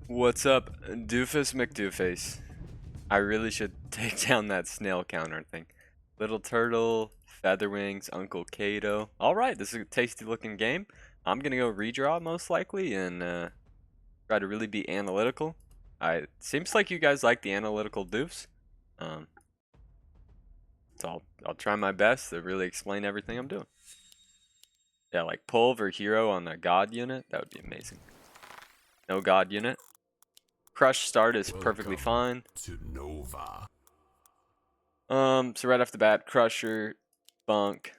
What's up, Doofus Mcdooface? I really should take down that snail counter thing. Little Turtle, Featherwings, Uncle Cato. Alright, this is a tasty looking game. I'm gonna go redraw most likely and try to really be analytical. Seems like you guys like the analytical doofs. So I'll try my best to really explain everything I'm doing. Yeah, like Pulv or Hero on the God unit, that would be amazing. No God unit. Crush start is perfectly fine. To Nova. So right off the bat, Crusher, Bunk,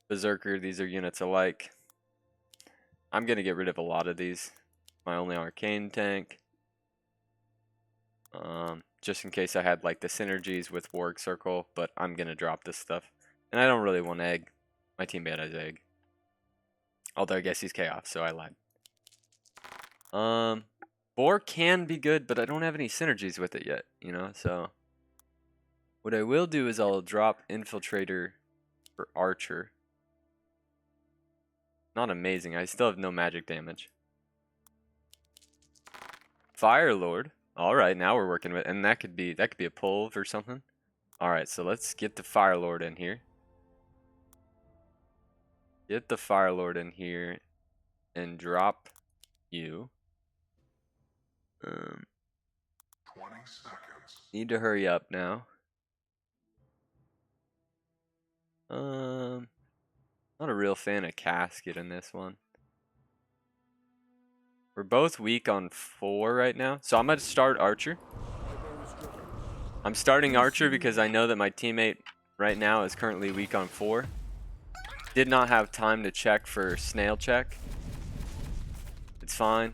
Berserker, these are units I like. I'm gonna get rid of a lot of these. My only arcane tank. Just in case I had like the synergies with Warg Circle, but I'm gonna drop this stuff. And I don't really want Egg. My teammate has Egg. Although I guess he's Chaos, so I lied. Boar can be good, but I don't have any synergies with it yet, you know, so what I will do is I'll drop Infiltrator for Archer. Not amazing. I still have no magic damage. Fire Lord. All right, now we're working with, and that could be a Pulv or something. All right, so let's get the Fire Lord in here. Get the Fire Lord in here, and drop you. 20 seconds. Need to hurry up now. Not a real fan of Casket in this one. We're both weak on 4 right now, so I'm gonna start Archer. I'm starting Archer because I know that my teammate right now is currently weak on 4. Did not have time to check for snail check. It's fine.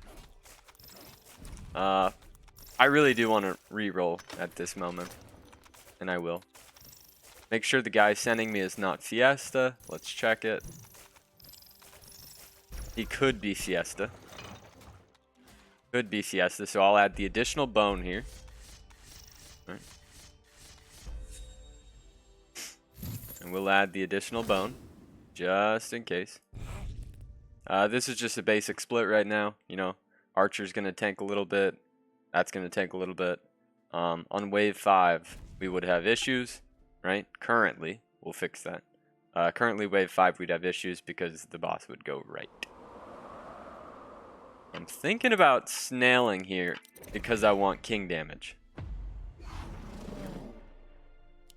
I really do want to re-roll at this moment, and I will. Make sure the guy sending me is not Fiesta. Let's check it. He could be Fiesta. Could be Fiesta, so I'll add the additional bone here. All right. And we'll add the additional bone, just in case. This is just a basic split right now. You know, Archer's going to tank a little bit. That's going to tank a little bit. On wave 5, we would have issues, right? Currently, we'll fix that. Currently, wave 5, we'd have issues because the boss would go right. I'm thinking about snailing here because I want king damage.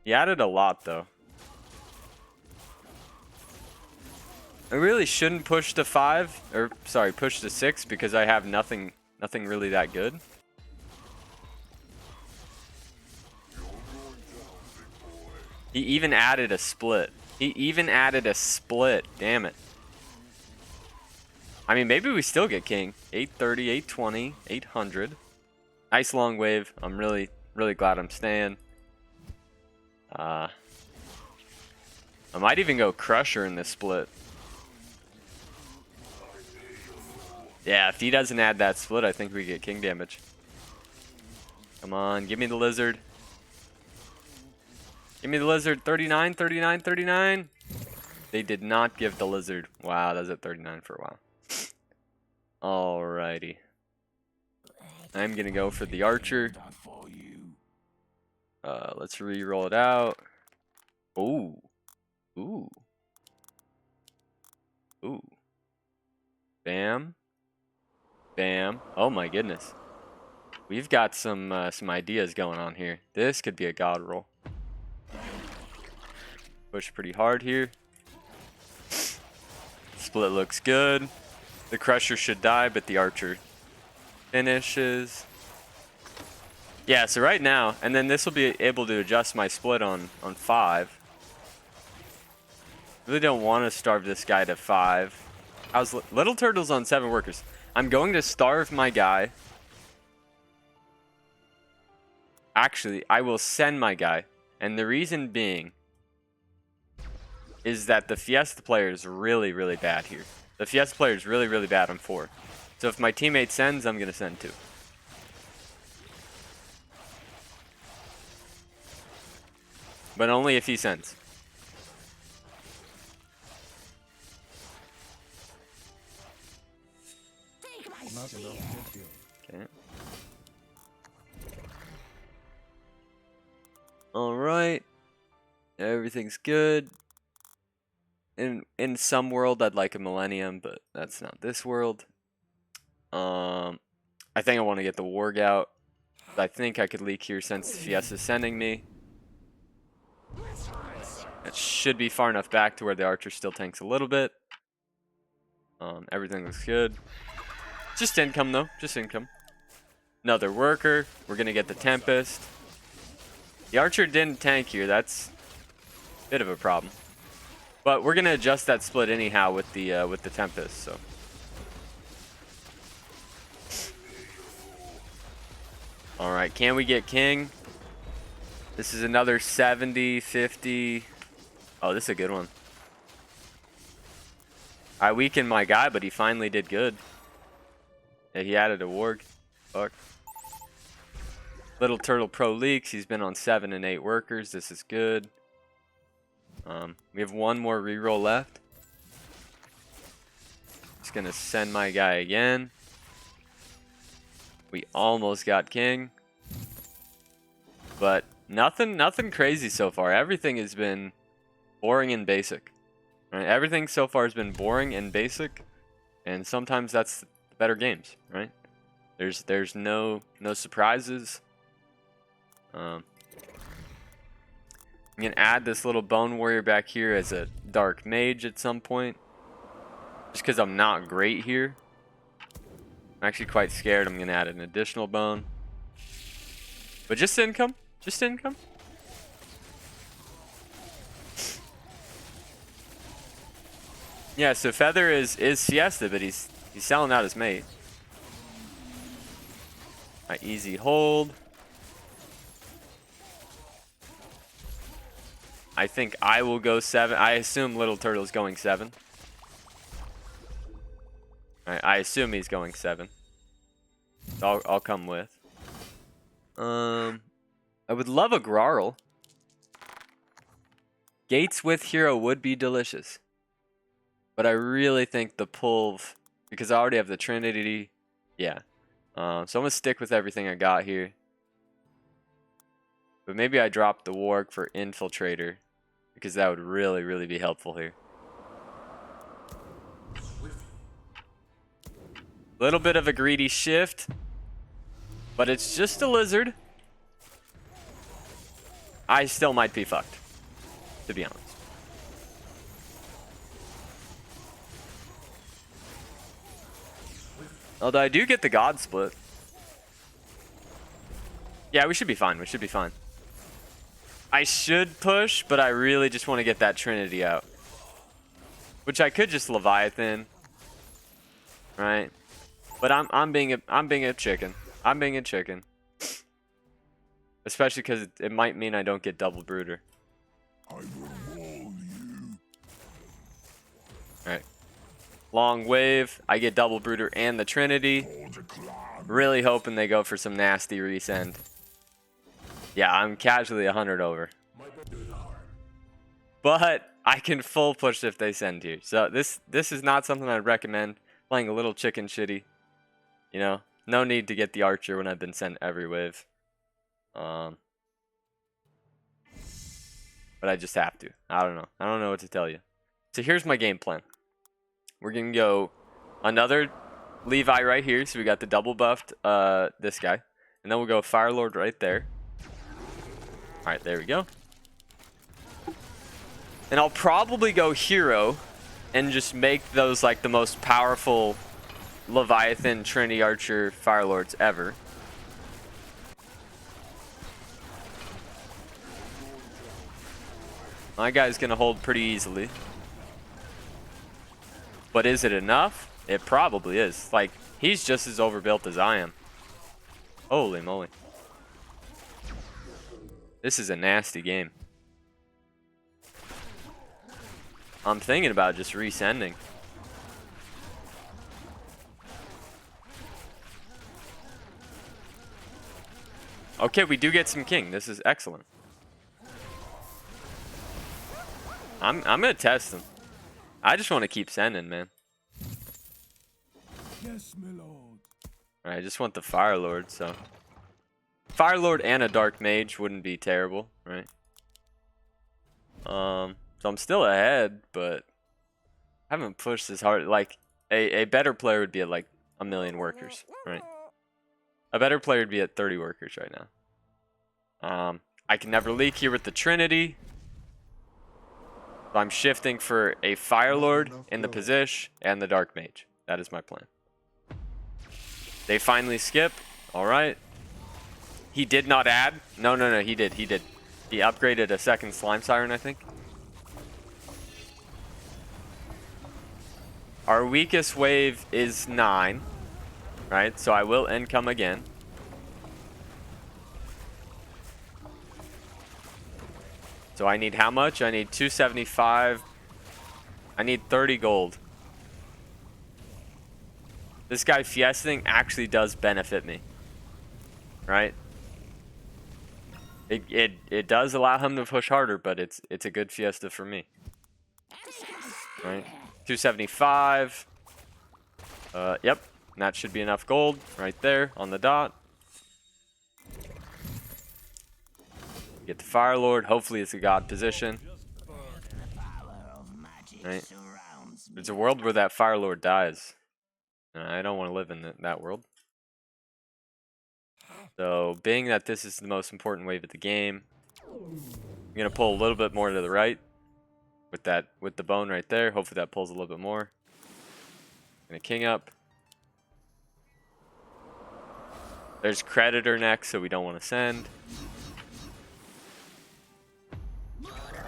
He added a lot, though. I really shouldn't push to 5, or sorry, push to 6 because I have nothing really that good. He even added a split. Damn it. I mean, maybe we still get king. 830, 820, 800. Nice long wave. I'm really glad I'm staying. I might even go Crusher in this split. Yeah, if he doesn't add that split, I think we get king damage. Come on, give me the lizard. Give me the lizard. 39, 39, 39. They did not give the lizard. Wow, that was at 39 for a while. Alrighty. I'm gonna go for the Archer. Let's re-roll it out. Ooh. Ooh. Ooh. Bam. Bam. Oh my goodness. We've got some ideas going on here. This could be a god roll. Push pretty hard here. Split looks good. The Crusher should die, but the Archer finishes. Yeah, so right now, and then this will be able to adjust my split on 5. Really don't want to starve this guy to 5. How's Little Turtle's on 7 workers? I'm going to starve my guy. Actually, I will send my guy. And the reason being is that the Fiesta player is really bad here. The Fiesta player is really bad on 4. So if my teammate sends, I'm going to send 2. But only if he sends. Okay. Alright. Everything's good. In some world I'd like a millennium, but that's not this world. I think I want to get the warg out. I think I could leak here since Fiesta's sending me. It should be far enough back to where the archer still tanks a little bit. Everything looks good. Just income though, just income. Another worker. We're gonna get the Tempest. The archer didn't tank here. That's a bit of a problem. But we're gonna adjust that split anyhow with the Tempest. So. All right, can we get king? This is another 70, 50. Oh, this is a good one. I weakened my guy, but he finally did good. Yeah, he added a warg. Fuck. Little Turtle Pro leaks. He's been on 7 and 8 workers. This is good. We have one more reroll left. Just gonna send my guy again. We almost got king. But nothing crazy so far. Everything has been boring and basic. Right? Everything so far has been boring and basic, and sometimes that's the better games, right? There's no surprises. I'm gonna add this little bone warrior back here as a dark mage at some point, just because I'm not great here. I'm actually quite scared. I'm gonna add an additional bone, but just income, just income. Yeah, so Feather is Siesta, but he's selling out his mate. Alright, easy hold. I think I will go 7. I assume Little Turtle's going 7. Alright, I assume he's going 7. So I'll come with. I would love a Grarl. Gates with hero would be delicious. But I really think the Pulv, because I already have the Trinity, yeah. So I'm going to stick with everything I got here. But maybe I drop the Warg for Infiltrator, because that would really be helpful here. Little bit of a greedy shift, but it's just a lizard. I still might be fucked, to be honest. Although I do get the God split. Yeah, we should be fine. We should be fine. I should push, but I really just want to get that Trinity out. Which I could just Leviathan. Right? But I'm being a chicken. I'm being a chicken. Especially because it might mean I don't get double brooder. I will maul you. Alright. Long wave. I get double brooder and the Trinity. Really hoping they go for some nasty resend. Yeah, I'm casually 100 over. But I can full push if they send here. So this is not something I'd recommend. Playing a little chicken shitty. You know, no need to get the archer when I've been sent every wave. But I just have to. I don't know. I don't know what to tell you. So here's my game plan. We're going to go another Levi right here. So we got the double buffed this guy. And then we'll go Firelord right there. Alright, there we go. And I'll probably go Hero and just make those like the most powerful Leviathan, Trinity Archer, Firelords ever. My guy's going to hold pretty easily. But is it enough? It probably is. Like, he's just as overbuilt as I am. Holy moly. This is a nasty game. I'm thinking about just resending. Okay, we do get some king. This is excellent. I'm gonna test them. I just want to keep sending, man. Yes, my lord. Alright, I just want the Fire Lord, so. Fire Lord and a Dark Mage wouldn't be terrible, right? So I'm still ahead, but I haven't pushed as hard. Like a better player would be at like 1,000,000 workers, right? A better player would be at 30 workers right now. I can never leak here with the Trinity. So I'm shifting for a Fire Lord in the position and the Dark Mage. That is my plan. They finally skip. All right. He did not add. No, he did. He upgraded a second Slime Siren, I think. Our weakest wave is 9. Right? So I will income again. So I need how much? I need 275. I need 30 gold. This guy fiesting actually does benefit me. Right? It does allow him to push harder, but it's a good fiesta for me. Right? 275. Yep. That should be enough gold right there on the dot. Get the Fire Lord. Hopefully it's a god position. Right? There's a world where that Fire Lord dies. I don't want to live in that world. So, being that this is the most important wave of the game, I'm gonna pull a little bit more to the right with the bone right there. Hopefully that pulls a little bit more. Gonna king up. There's Creditor next, so we don't want to send.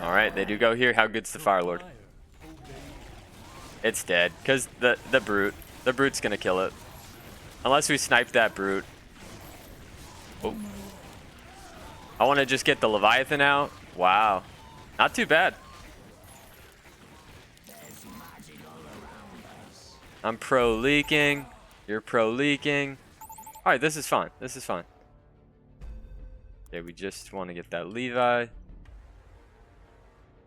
All right, they do go here. How good's the Fire Lord? It's dead because the brute's gonna kill it, unless we snipe that brute. Oh. I want to just get the Leviathan out. Wow, not too bad. I'm pro leaking. You're pro leaking. All right, this is fine. This is fine. Okay, we just want to get that Levi.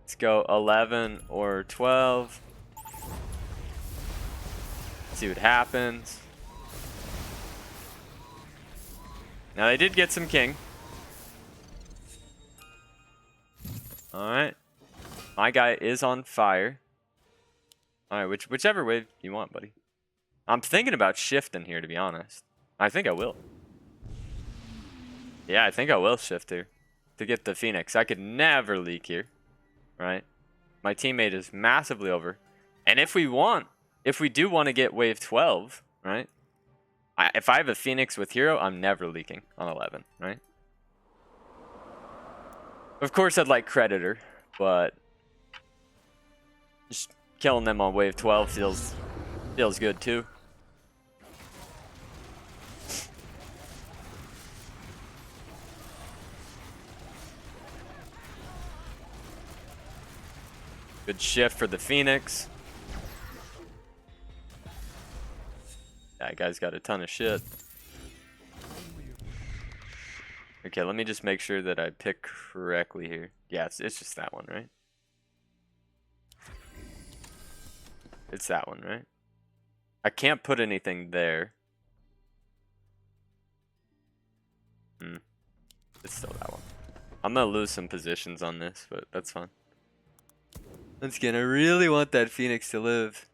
Let's go 11 or 12. See what happens. Now they did get some king. Alright. My guy is on fire. Alright, whichever wave you want, buddy. I'm thinking about shifting here, to be honest. I think I will. Yeah, I think I will shift here. To get the Phoenix. I could never leak here. Right? My teammate is massively over. And if we do want to get wave 12, right? If I have a Phoenix with hero, I'm never leaking on 11, right? Of course, I'd like Creditor, but just killing them on wave 12 feels good too. Good shift for the Phoenix. That guy's got a ton of shit. Okay, let me just make sure that I pick correctly here. Yeah, it's just that one, right? It's that one, right? I can't put anything there. It's still that one. I'm gonna lose some positions on this, but that's fine. Once again, I really want that Phoenix to live.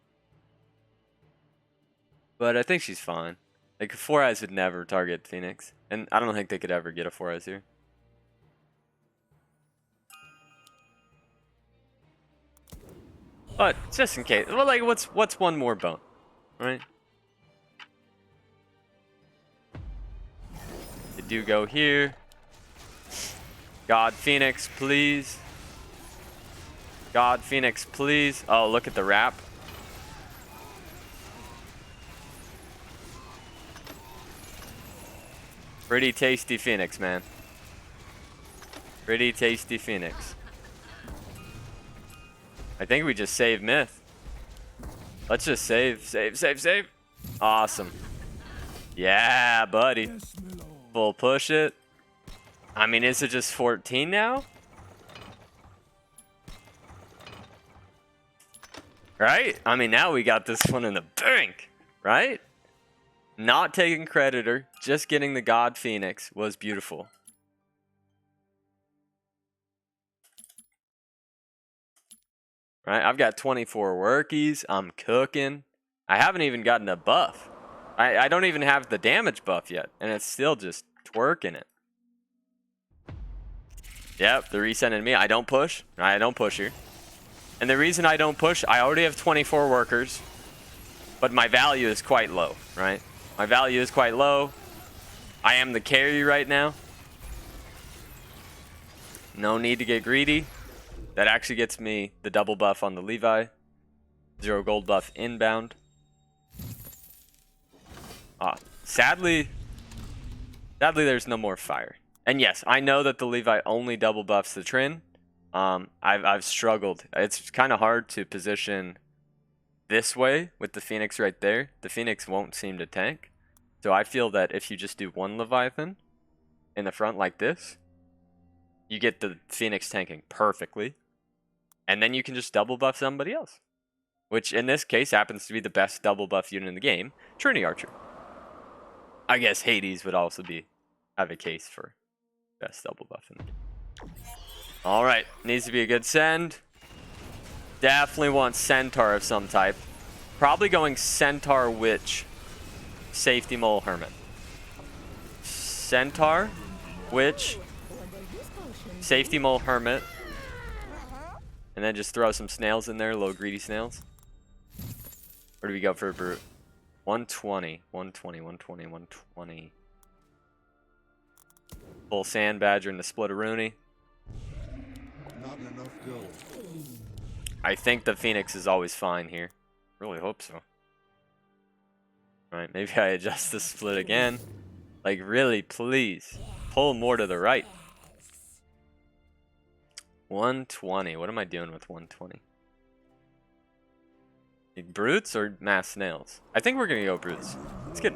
But I think she's fine. Like, 4 Eyes would never target Phoenix. And I don't think they could ever get a 4 Eyes here. But, just in case. Well, like, what's one more bone? Right? They do go here. God, Phoenix, please. God, Phoenix, please. Oh, look at the wrap. Pretty tasty Phoenix, man. Pretty tasty Phoenix. I think we just save Myth. Let's just save. Awesome. Yeah, buddy. Full push it. I mean, is it just 14 now? Right? I mean, now we got this one in the bank, right? Not taking Creditor, just getting the God Phoenix was beautiful. Right, I've got 24 workies. I'm cooking. I haven't even gotten a buff. I don't even have the damage buff yet, and it's still just twerking it. Yep, they're resending me. I don't push. I don't push here. And the reason I don't push, I already have 24 workers, but my value is quite low, right? My value is quite low. I am the carry right now. No need to get greedy. That actually gets me the double buff on the Levi. 0 gold buff inbound. Sadly there's no more fire. And yes, I know that the Levi only double buffs the Trin. I've struggled. It's kind of hard to position this way with the Phoenix right there. The Phoenix won't seem to tank. So I feel that if you just do one Leviathan in the front like this, you get the Phoenix tanking perfectly. And then you can just double buff somebody else. Which in this case happens to be the best double buff unit in the game, Trinity Archer. I guess Hades would also have a case for best double buff in the game. Alright, needs to be a good send. Definitely want Centaur of some type. Probably going Centaur Witch. Safety Mole Hermit. Centaur, Witch, Safety Mole Hermit. And then just throw some snails in there, little greedy snails. Where do we go for a brute? 120, 120, 120, 120. Full Sand Badger and the Splitteroonie. Not enough gold. I think the Phoenix is always fine here. Really hope so. Alright, maybe I adjust the split again. Like, really, please. Pull more to the right. 120. What am I doing with 120? Brutes or mass snails? I think we're gonna go brutes. Let's get.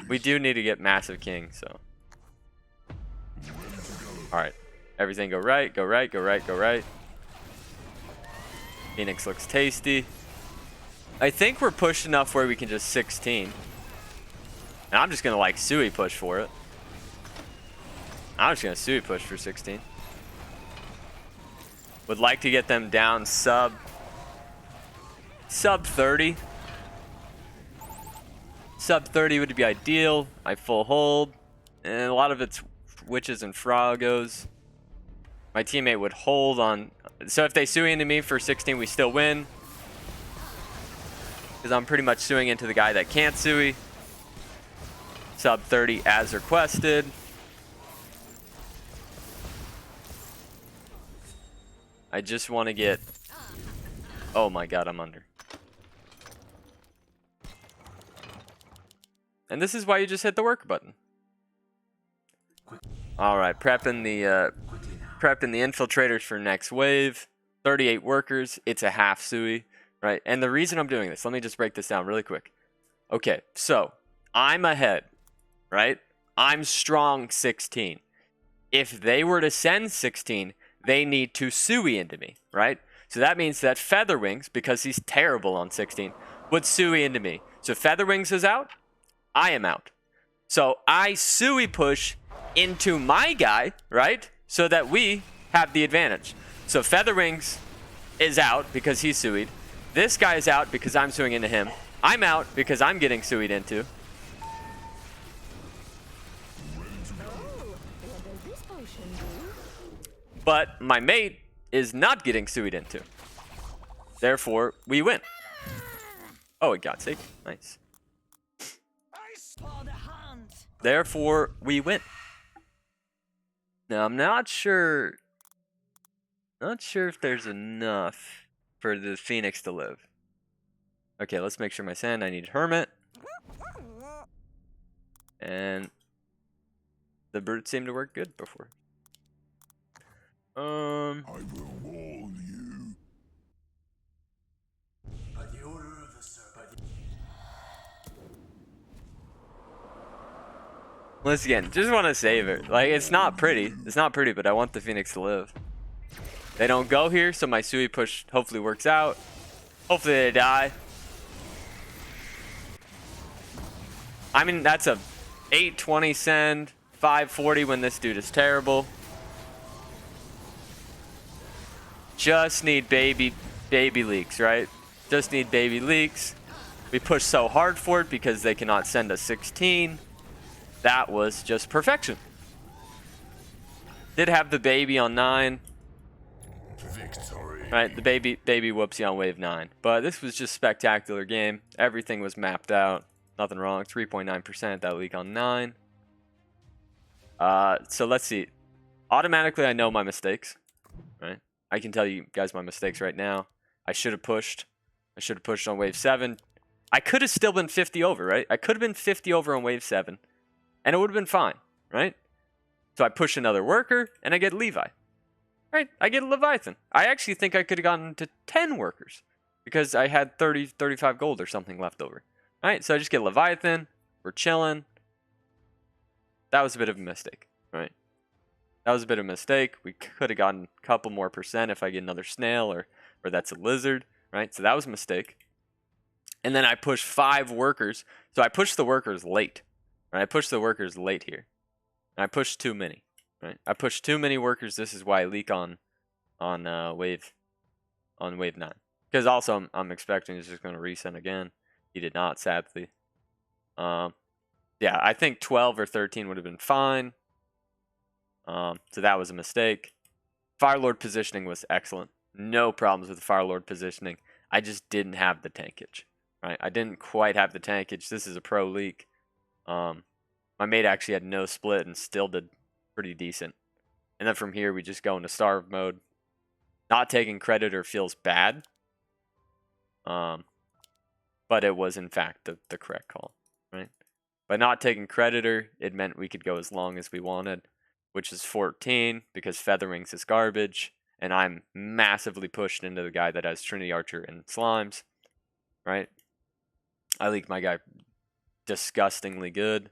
We do need to get massive king, so. Alright. Everything go right, go right, go right, go right. Phoenix looks tasty. I think we're pushed enough where we can just 16. And I'm just gonna like Sui push for it. I'm just gonna Sui push for 16. Would like to get them down sub 30. Sub 30 would be ideal. I full hold. And a lot of it's witches and frogos. My teammate would hold on. So if they Sui into me for 16, we still win. Because I'm pretty much suing into the guy that can't Sui. Sub 30 as requested. I just want to get... Oh my god, I'm under. And this is why you just hit the work button. Alright, prepping the infiltrators for next wave. 38 workers, it's a half Sui. Right, and the reason I'm doing this, let me just break this down really quick. Okay, so I'm ahead, right? I'm strong 16. If they were to send 16, they need to Sui into me, right? So that means that Featherwings, because he's terrible on 16, would Sui into me. So Featherwings is out, I am out. So I Sui push into my guy, right? So that we have the advantage. So Featherwings is out because he's Sui'd. This guy is out because I'm suing into him. I'm out because I'm getting Sui'd into. But my mate is not getting Sui'd into. Therefore, we win. Oh, it got safe. Nice. Therefore, we win. Now, I'm not sure if there's enough for the Phoenix to live. Okay, let's make sure my sand. I need Hermit. And the brute seemed to work good before. I will maul you. By the order of the serpent. Once again, just want to save it. Like, it's not pretty. It's not pretty, but I want the Phoenix to live. They don't go here, so my Sui push hopefully works out. Hopefully they die. I mean, that's a 820 send, 540 when this dude is terrible. Just need baby leaks, right? Just need baby leaks. We push so hard for it because they cannot send a 16. That was just perfection. Did have the baby on 9. Victory. Right, the baby whoopsie on wave 9. But this was just spectacular game. Everything was mapped out. Nothing wrong. 3.9% that leak on 9. So let's see. Automatically, I know my mistakes. Right, I can tell you guys my mistakes right now. I should have pushed. I should have pushed on wave 7. I could have still been 50 over, right? I could have been 50 over on wave 7, and it would have been fine, right? So I push another worker, and I get Levi. Right, I get a Leviathan. I actually think I could have gotten to 10 workers because I had 35 gold or something left over. All right, so I just get Leviathan. We're chilling. That was a bit of a mistake, right? That was a bit of a mistake. We could have gotten a couple more percent if I get another snail or that's a lizard, right? So that was a mistake. And then I pushed 5 workers. So I pushed the workers late. Right? I pushed the workers late here. And I pushed too many. Right? I pushed too many workers. This is why I leak on wave 9. Because also I'm expecting he's just going to resend again. He did not, sadly. Yeah, I think 12 or 13 would have been fine. So that was a mistake. Firelord positioning was excellent. No problems with the Firelord positioning. I just didn't have the tankage. Right? I didn't quite have the tankage. This is a pro leak. My mate actually had no split and still did pretty decent. And then from here, we just go into starve mode. Not taking creditor feels bad. But it was, in fact, the correct call. Right? By not taking creditor, it meant we could go as long as we wanted, which is 14, because Featherwings is garbage. And I'm massively pushed into the guy that has Trinity Archer and Slimes. Right? I leaked my guy disgustingly good.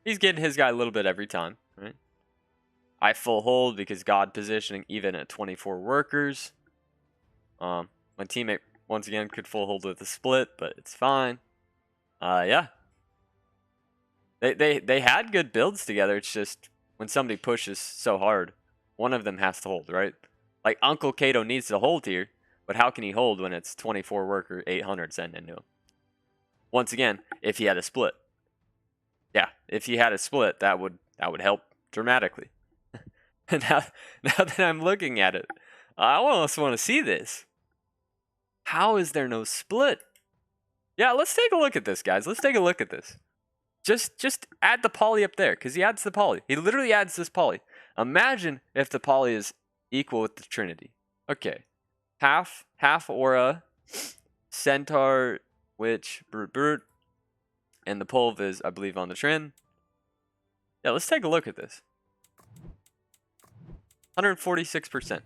He's getting his guy a little bit every time, right? I full hold because God positioning even at 24 workers. My teammate once again could full hold with a split, but it's fine. Yeah. They had good builds together. It's just when somebody pushes so hard, one of them has to hold, right? Like Uncle Kato needs to hold here, but how can he hold when it's 24 worker 800 sent into him? Once again, if he had a split. Yeah, if he had a split, that would help dramatically. And now that I'm looking at it, I almost want to see this. How is there no split? Yeah, let's take a look at this, guys. Let's take a look at this. Just add the poly up there, because he adds the poly. He literally adds this poly. Imagine if the poly is equal with the Trinity. Okay. Half aura, centaur, witch, brute, and the pulv is, I believe, on the Trin. Yeah, let's take a look at this. 146%.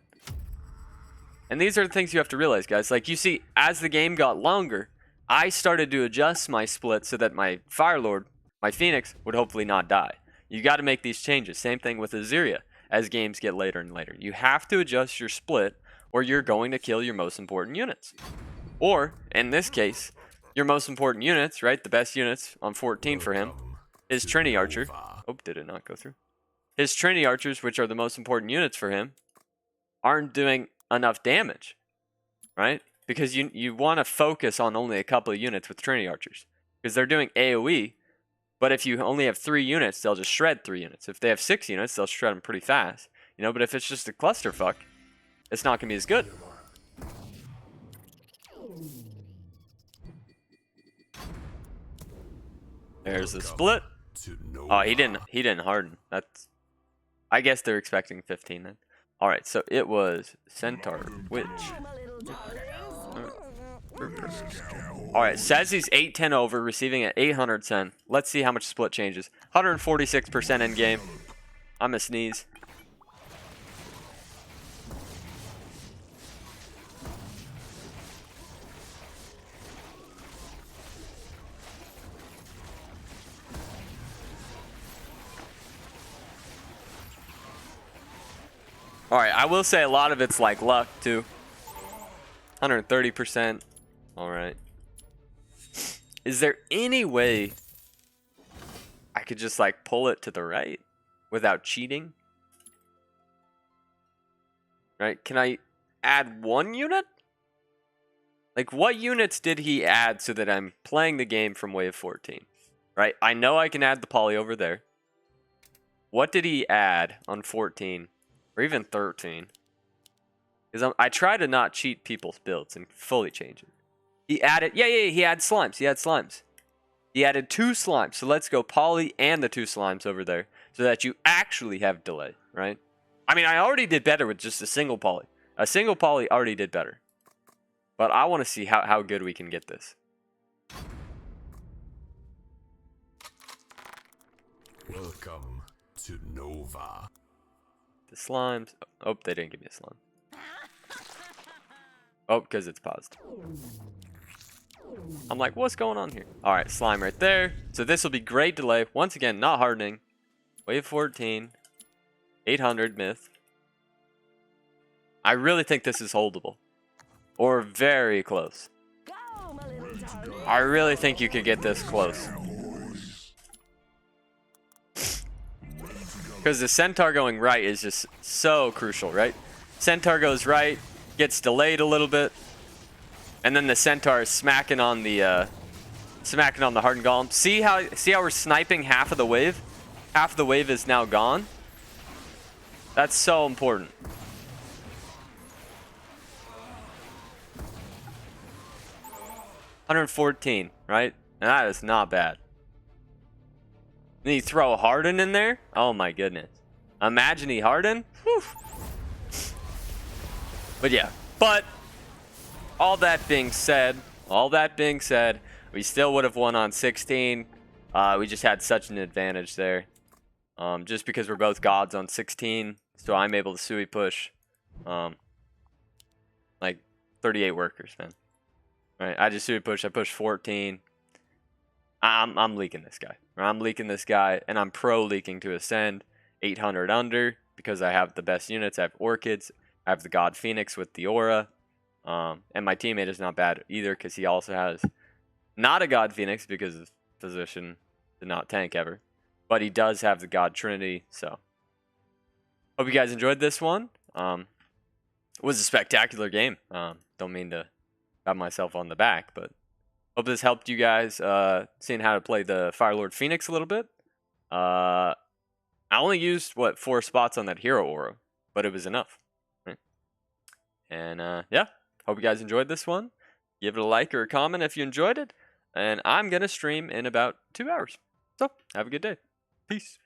And these are the things you have to realize, guys. Like, you see, as the game got longer, I started to adjust my split so that my Firelord, my Phoenix, would hopefully not die. You got to make these changes. Same thing with Aziria as games get later and later. You have to adjust your split or you're going to kill your most important units. Or, in this case, your most important units, right? The best units on 14 for him is Trinity Archer. Oh, did it not go through? His Trinity Archers, which are the most important units for him, aren't doing enough damage, right? Because you want to focus on only a couple of units with Trinity Archers. Because they're doing AoE, but if you only have 3 units, they'll just shred 3 units. If they have 6 units, they'll shred them pretty fast. You know, but if it's just a clusterfuck, it's not going to be as good. There's the split. Oh, he didn't harden. That's, I guess they're expecting 15 then. All right, so it was Centaur, Witch. All right, says he's 810 over, receiving at 810. Let's see how much split changes. 146% in game. I'm a sneeze. All right, I will say a lot of it's like luck too. 130%. All right. Is there any way I could just like pull it to the right without cheating? Right? Can I add 1 unit? Like, what units did he add so that I'm playing the game from wave 14? Right? I know I can add the poly over there. What did he add on 14? Or even 13? Because I try to not cheat people's builds and fully change it. He added... Yeah, he had slimes. He had slimes. He added 2 slimes. So let's go poly and the 2 slimes over there. So that you actually have delay, right? I mean, I already did better with just a single poly. A single poly already did better. But I want to see how good we can get this. Welcome to Nova. The slimes. Oh, they didn't give me a slime. Oh, because it's paused. I'm like, what's going on here? All right, slime right there. So this will be great delay. Once again, not hardening. Wave 14. 800 myth. I really think this is holdable. Or very close. I really think you could get this close. Because the centaur going right is just so crucial, right? Centaur goes right, gets delayed a little bit, and then the centaur is smacking on the hardened golem. See how we're sniping half of the wave? Half of the wave is now gone. That's so important. $114, right? And that is not bad. Then you throw a harden in there? Oh my goodness. Imagine he harden? Whew. But yeah. But all that being said, we still would have won on 16. We just had such an advantage there. Just because we're both gods on 16, so I'm able to sui push like 38 workers, man. Right, I just sui push. I push 14. I'm leaking this guy. I'm leaking this guy, and I'm pro leaking to ascend 800 under because I have the best units. I have orchids. I have the god phoenix with the aura, and my teammate is not bad either because he also has not a god phoenix because of position to not tank ever, but he does have the god trinity. So hope you guys enjoyed this one. It was a spectacular game. Don't mean to pat myself on the back, but hope this helped you guys seeing how to play the Firelord Phoenix a little bit. I only used, 4 spots on that hero aura, but it was enough. Right? And yeah, hope you guys enjoyed this one. Give it a like or a comment if you enjoyed it. And I'm going to stream in about 2 hours. So have a good day. Peace.